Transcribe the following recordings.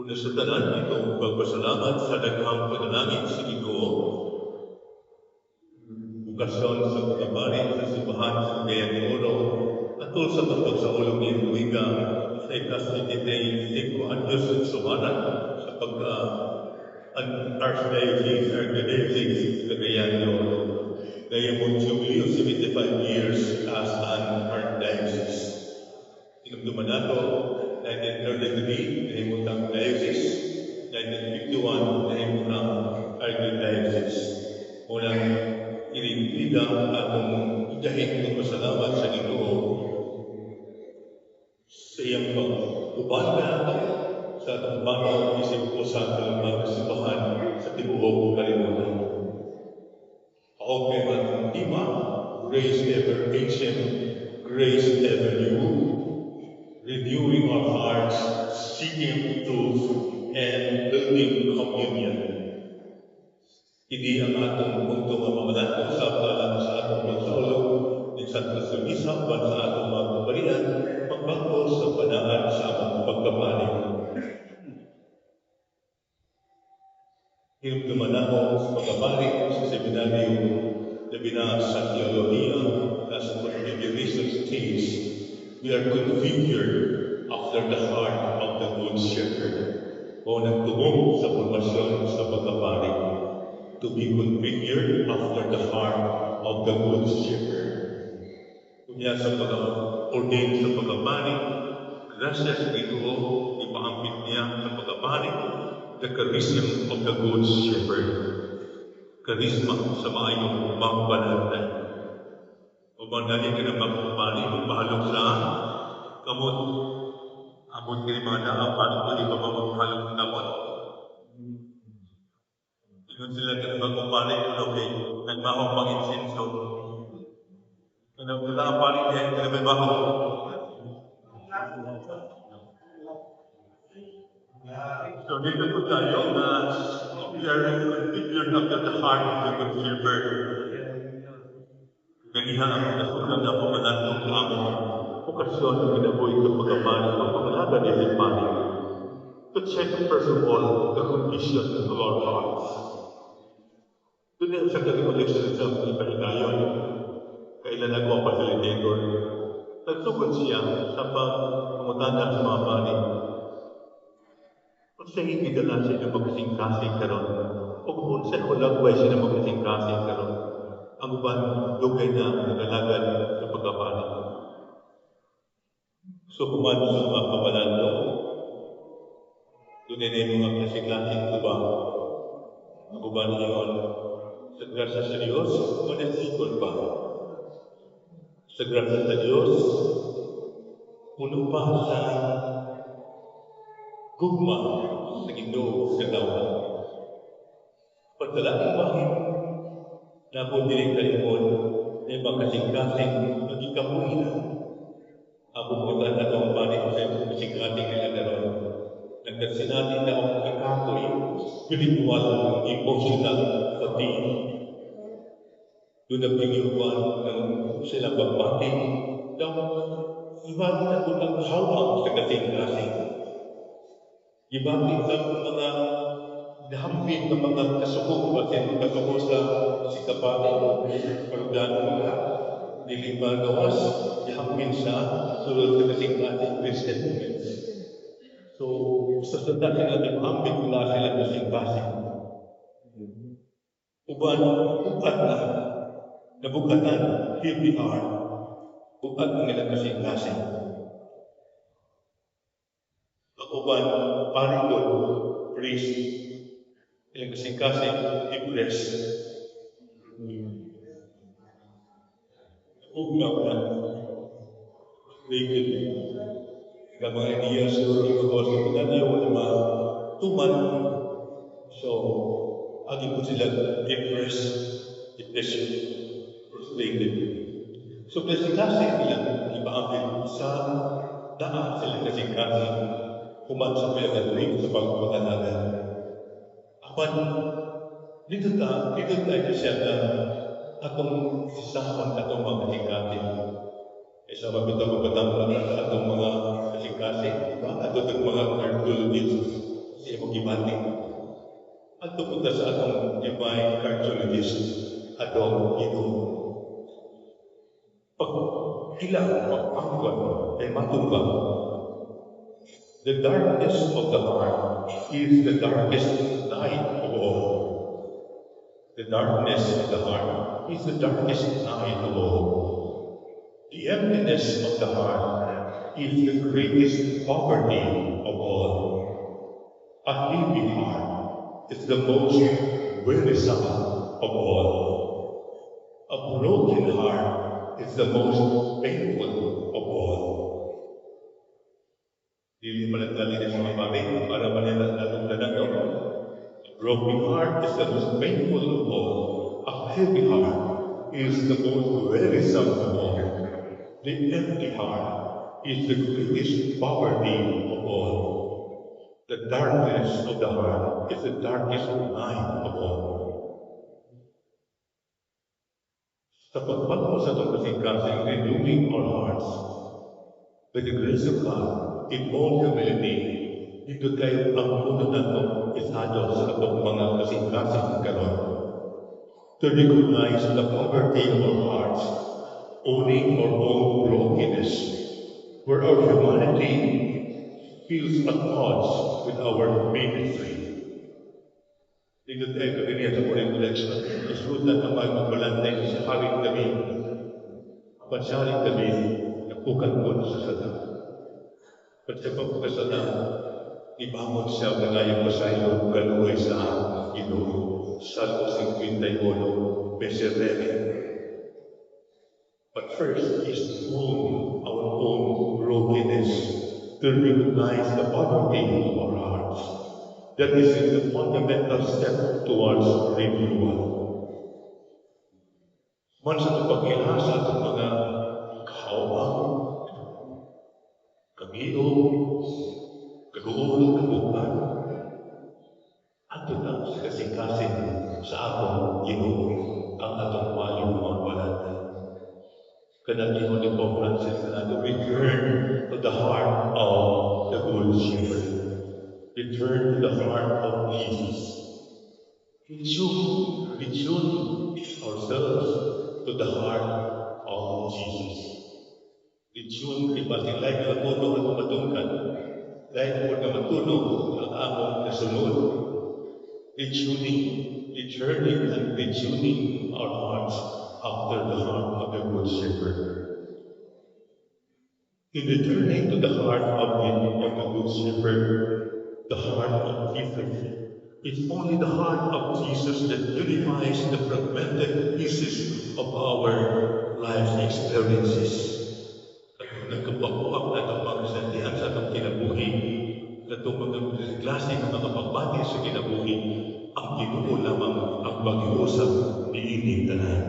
Una sa tanan, itong pagpasalamat sa daghang panalangin sa Ginoo, bukasyon sa pagkabari sa simbahan sa Cagayan de Oro, atol sa pagsaulog ni Luiga sa ikas-23 anyos ng sumanan sa Archdiocese Cagayan de Oro. Gayamon Jubilee of 75 years as an Archdiocese. Tinumduman nato, 1933, nahimutang diocese, 1951, nahimutang archdiocese. Unang iringlida atong igahin ng pasalamat sa Ginoo sa iyang pag-uban na nato sa atong banong isip ko sa kalumang simbahan sa tibuok kalimutan. Ako kay atong tema, Grace Ever Ancient, Grace Ever New, renewing our hearts, seeking truth, and building communion. Hindi ang atong punto nga mamalato sa paalam sa atong pagsaulog ni Santa Teresa uban sa atong mga kabarian, magbangko sa panaan sa among pagkapanig. Hinumduman ako sa pagkapanig sa seminaryo labi na sa teolohiya na sa Pontifical Stage. We are configured after the heart of the Good Shepherd. O nagtungong sa formasyon sa pagkapari. To be configured after the heart of the Good Shepherd. Kunya sa pag-ordain sa pagkapari, grasya sa Ginoo, ipaambit niya sa pagkapari, the charism of the Good Shepherd. Karisma sa maayong magbanatay. O bandali ka na magpapali, magpahalog sa kamot. Amon kini mga naapal, hindi pa magpahalog sa kamot. Ingon sila ka na magpapali, okay, nagmahong pang-insinso. Kaya naapali niya, kaya may baho. So dito po tayo na we are configured after the heart of the Good Shepherd. Ganihan ang nasulat na pamalatong sa among okasyon ng kinabuhi sa pagkapani o pangalaga ni Hipani. To check first of all the condition of our hearts. Doon sa kagikoleksyon sa mga ipahigayon, kailan ako ang facilitator, nagtugod siya sa pangutana sa mga pari. Kung siya ibigala siya ng magkasing-kasing karon, o kung siya ulang ba siya ng magkasing-kasing karon, ang uban dugay na nagalagan sa pagkapani. So kuman sa mga kabalando, doon ay mga kasing-kasing ubang. Ang uban niyon, sa grasya sa Diyos, manesikol pa. Sa grasya sa Diyos, puno pa sa gugma sa Ginoo sa tawag. Pagdalaking bahin, na kung dinikalimon, ay makasing-kasing magikamuhin. Ako mo na itong panik sa kasing-kasing nila naroon. Nagkasinatin na akong kakakoy, spiritual, emotional fatigue. Doon ang pinihuan ng silang pagpating, ng iba na doon ang hawak sa kasing-kasing. Ibatin sa mga nahambing ng mga kasukong batin, kasukong sa sikapatin, pagdano mga nilima gawas, ihambing sa sulod sa kasing-kasing Christian movements. So, sa sanda sila nahambing mula sila kasing-kasing. Uban, bukat na, nabukatan, here we are, bukat na nila kasing-kasing. Ang uban, parikot, priest, ilang kasing-kasing, depressed. Ugnaw na, naked. Ang mga ideya siguro yung mga seminaryo na matuman. So, aging po sila depressed, depression, frustrated. So, kasing-kasing nilang ipaambil sa daan sila kasing-kasing kuman sa pinagatuloy sa pagpapagalaga. Apan, dito tayo siya na atong sisahon atong mga kasing-kasing. Isa mabito magpatambla sa atong mga kasing-kasing, atong mga cardiologists, ibati. At pupunta sa atong divine cardiologist, atong pag ilang pagpangkot ay matumbang. The darkness of the heart is the darkest night of all. The darkness of the heart is the darkest night of all. The emptiness of the heart is the greatest poverty of all. A heavy heart is the most wearisome of all. A broken heart is the most painful of all. Dili malagdali ng mga babi para manila natong danato. A broken heart is the most painful of all. A heavy heart is the most wearisome of all. The empty heart is the greatest poverty of all. The darkness of the heart is the darkest night of all. Sa pagpanaw sa itong kasing-kasing renewing our hearts, by the grace of God, in all humility, dito tayo ang muna nato isado sa itong mga kasing-kasing karon. To recognize the poverty of our hearts, owning our own brokenness, where our humanity feels at odds with our ministry. Dito tayo kagania sa Morning Collection, isulat ang mga magbalantay sa haring gabi, pansaring gabi, napukan po sa sada. Pagkabang po sa sada, ibamot siya nangayang masayo, galuhay sa Ginoo, Salmo 51, verse 11. But first is own our own brokenness, to recognize the poverty of our hearts. That is the fundamental step towards renewal. Man sa pagpagilasa ng mga kahawang, kamiyo, kaguol, kabukan, ato na sa kasing-kasing sa atong Ginoo ang atong walong mga balatan. Kanang ni Pope Francis na to return to the heart of the Good Shepherd. Return to the heart of Jesus. Retune ourselves to the heart of Jesus. Retune, iba lain na matulog at matungkan. Lain po na matulog ang among nasunod. Returning and retuning our hearts after the heart of the Good Shepherd. In returning to the heart of the Good Shepherd, the heart of Jesus, it's only the heart of Jesus that unifies the fragmented pieces of our life's experiences. At nagkapakuha na itong pagsasandihan sa itong kinabuhi, na itong mga klase ng mga pagbati sa kinabuhi, ang Ginoo lamang ang mag-iusap ni ining tanan.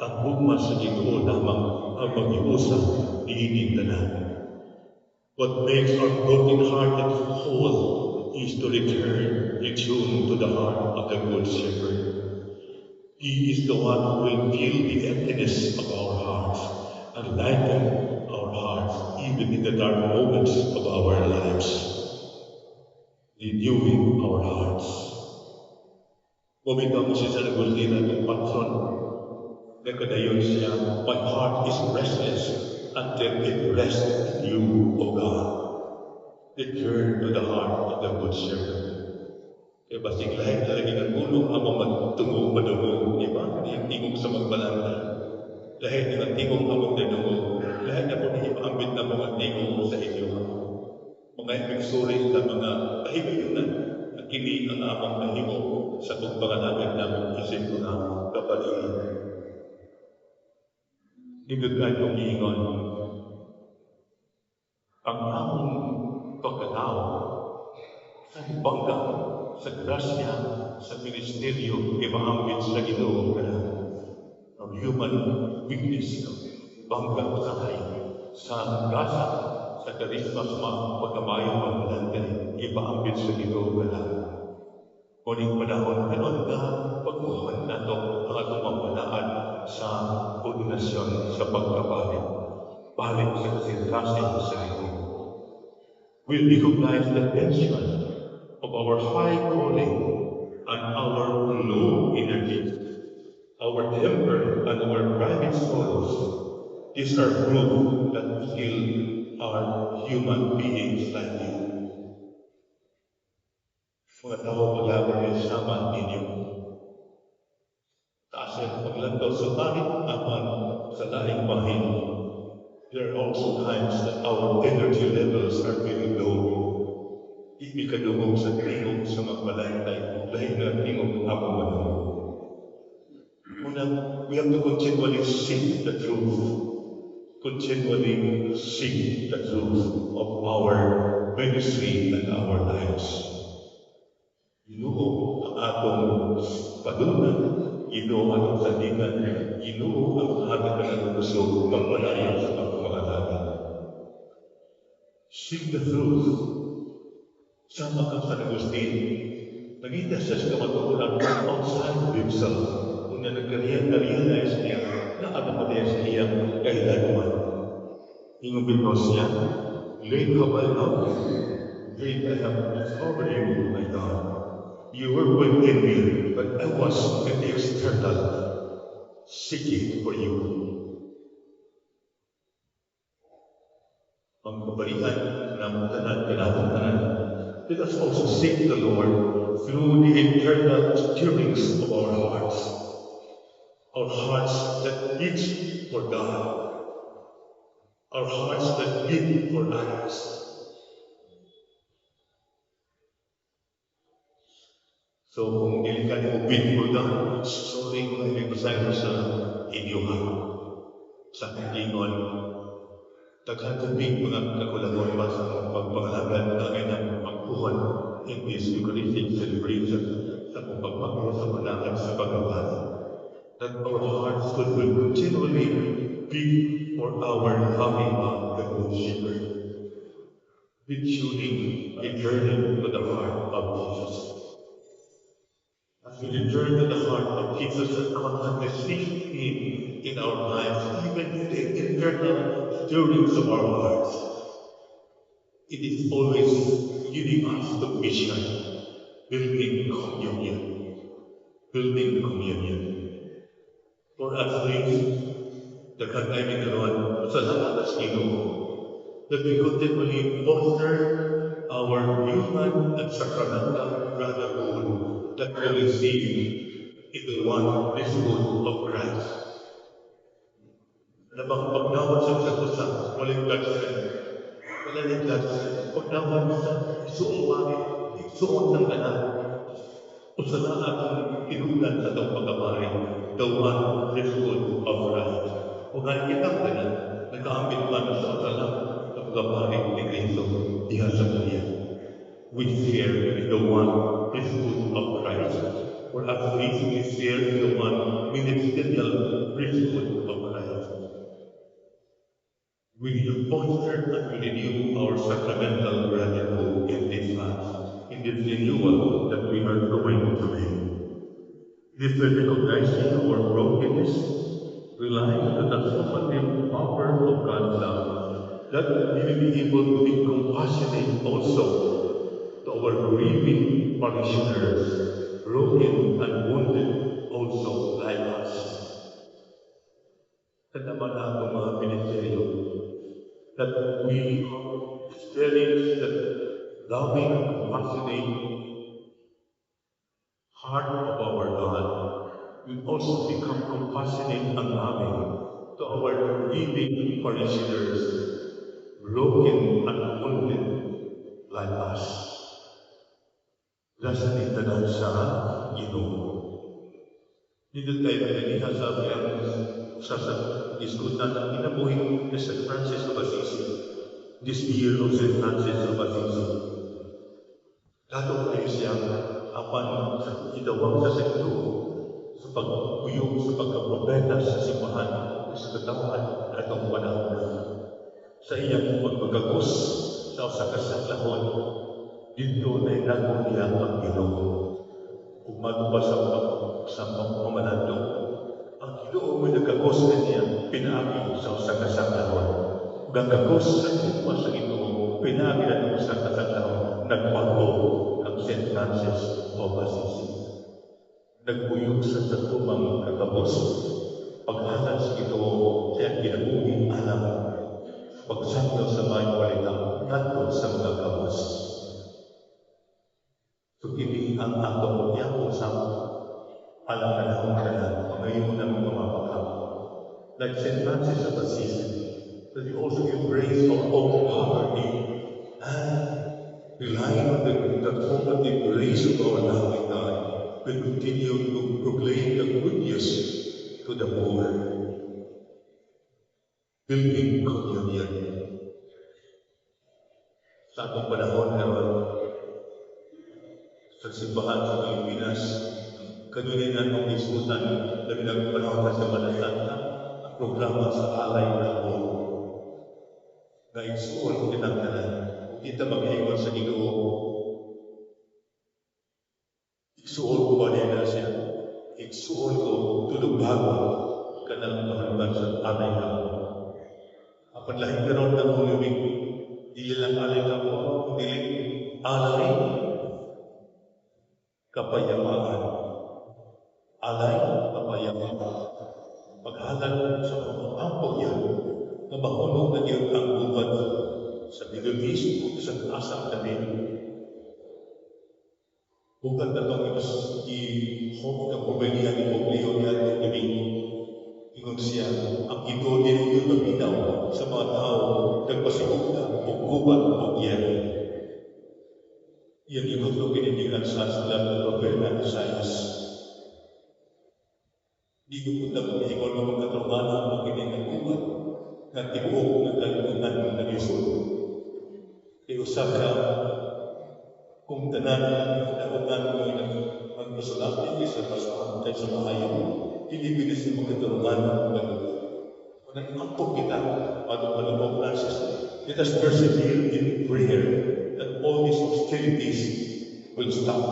Ang hugma sa Ginoo lamang ang mag-iusap ni ining tanan. What makes our broken-hearted whole is to retune to the heart of the Good Shepherd. He is the one who will fill the emptiness of our hearts and lighten our hearts even in the dark moments of our lives, renewing our hearts. Bumitaw mo siya sa nagultina ng patron. Nagkadayon siya, my heart is restless until it rests in you, O God. Return to the heart of the Good Shepherd. Kaya basig lahat talaga ng gulong amang magtungong madungong. Diba? Yung tingog sa magbalanda. Lahat ng tingog amang nadungong. Lahat na po ipaambit na mga tingog sa inyo. Mga ipigsuri sa mga kahibiyunan. At kini ang amang mahimo sa pagpanganagad namin isip ko na kapaliin. Higagad yung ingon, ang among pagkatao sa bangga, sa grasya, sa ministeryo, imaambit sa Ginoo ka na. Ang human weakness, bangga sa kayo, sa grasa, sa karisma, sa mga pagkamayang maglalagay, ipaambit sa Ginoo ka na. Muling panahon, kanon ka, pagmuhan nato ang atong mamanaan sa ordinasyon sa pagkabalik. Balik sa kasing-kasing sa Ginoo. We recognize the tension of of our high calling and our low energy, our temper and our private sorrows. These are proof that we still are human beings like you. Mga tao pag-labor sama ninyo. Taas paglantaw sa langit apan sa laing bahin. There are also times that our energy levels are very low. Hindi ka dumog sa tingog sa magbalantay, dahil na tingog ako manong. Una, we have to continually seek the truth. Continually seek the truth of our ministry and our lives. Ginoo ang atong padunan, Ginoo ang atong sandigan, Ginoo ang atong kanagusog pagpadayon sa pagpamahalaga. Seek the truth. Sama kang San Agustin, nagita siya sa kamatuuran outside himself. Kung nag-realize niya na ano pa niya sa iyang kahiladuan. Ingubintos niya, late have I loved you, late I have discovered you, my God. You were within me, but I was in the external, seeking for you. Ang kabalian ng tanan. Let us also seek the Lord through the internal stirrings of our hearts that itch for God, our hearts that beat for others. So kung hindi ka mo beat for God, sorry kung hindi basahin mo sa inyo sa katingon. Taghatubig mga kakulagon pa sa pagpangalagan na ng pagkuhan in this Eucharistic celebration sa pagpagpagawa sa panangan sa paggawa. That our hearts could continually beat for our loving the Good Shepherd, tuning and turning to the heart of Jesus. As we return to the heart of Jesus and constantly seek Him in our lives, even in the internal stirrings of our hearts, it is always giving us the mission, building communion. For us things, the kagayang ganoon, salamat sa Ginoo, that we continually foster our human and sacramental brotherhood that we receive in the one priesthood of Christ. Na pagdawat sa usa, walang judgment. Pagdawat sa isuong bakit, isuong ng tanan. Usala atong inulan sa itong pagkabari, the one priesthood of Christ. Kung kita tanan, nagkaambit man sa usala sa pagkabari ni Cristo, diha sa Maria. We share in the one priesthood of Christ. For us we share in the one ministerial priesthood of Christ. We foster and renew our sacramental brotherhood in this Mass, in this renewal that we are going today. This will recognizing our brokenness, relying on the transformative power of God's love, that we will be able to be compassionate also to our grieving parishioners, broken and wounded also like us. Sa naman atong mga ministeryo, that we experience the loving, compassionate heart of our God. We also become compassionate and loving to our grieving parishioners, broken and wounded like us. Dasanin tanan sa Ginoo. Dito tayo nagaliha sa ang sa diskutan ng inabuhi ni St. Francis of Assisi, this year of St. Francis of Assisi. Dato kayo siyang apan idawag sa Ginoo sa pagpuyog sa pagkaprobeta sa simbahan o sa katawan atong panahon. Sa iyang pagpagagos sa usa ka saklahon, dito na inagong niya ang Ginoo. Kung magpa sa pamamanado, ang Ginoo mo nagkagos na niya pinaagi sa usa ka saklahon. Ug ang kagos sa kuma sa Ginoo pinaagi na usa ka saklahon nagbago ang St. Francis of Assisi. Nagpuyog sa datumang kakabos, paghalas ito siya kinabuhi alam, pagsangyo sa may balitang nandun sa mga kabos. So, kini ang atong yako sa alang kanahong kanan, ngayon ng mga makam. Like St. Francis of Assisi, that we also embrace our own poverty and relying on the transformative grace of our loving God, we continue to proclaim the good news to the poor. Building communion. Sa atong panahon ngayon, sa simbahan sa Pilipinas, kanunin natong isutan na pinagpanahon sa Semana Santa, ang programa sa Alay Kahapon. Na igsuon kinanggalan, kung kita mag-ingon sa Ginoo, igsuon ko ba na siya? Igsuon ko tulog-bago kanang mahalaman sa Alay Kahapon. Apan lahing karon ng hulubig, dili lang Alay Kahapon, dili alay kapayapaan. Alay kapayapaan. Paghalan sa mga ampog yan, na mahulog na yun ang bubad sa Middle East o sa asang namin. Bukad na itong i-hope na pumilihan ni Poblio niya at ibig. Ingon siya, ang ito din yung naminaw sa mga tao nagpasigugta o gubat o yan. Yan ikot kinindigan sa sulat ng Propeta Isaias. Di ko punta mag-iikot ng magkatrabaho ang magkininagubat na tibuok na kalimutan ng Yusuf. Iusap ka kung tanan na utan mo ang kasulati sa pasahan tayo sa mahayaw, hindi bilis na magkatrabaho ng magkatrabaho. Kung nagpapok kita, Padre Francis, let us persevere in prayer that all these hostilities will stop.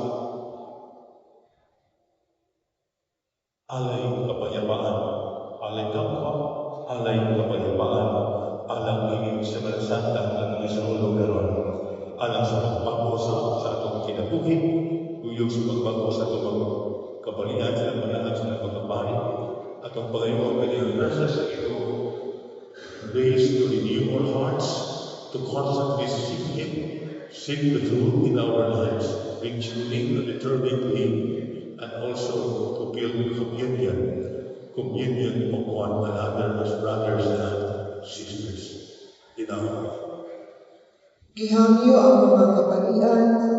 Alay kapayapaan, alay kapwa, alay kapayapaan, alang ingin sa Malasanta ng Israel garon, alang sa pagbago sa atong kinabuhi, tuyog sa pagbago sa atong kabalian sa manahan sa pagkapari, atong pagayong kanyang nasa sa ito, ways to renew our hearts, to constantly seek Him, seek the truth in our lives, being tuning and determined Him, and also to build communion of one another as brothers and sisters. Gihangyo ang mga kabalian sa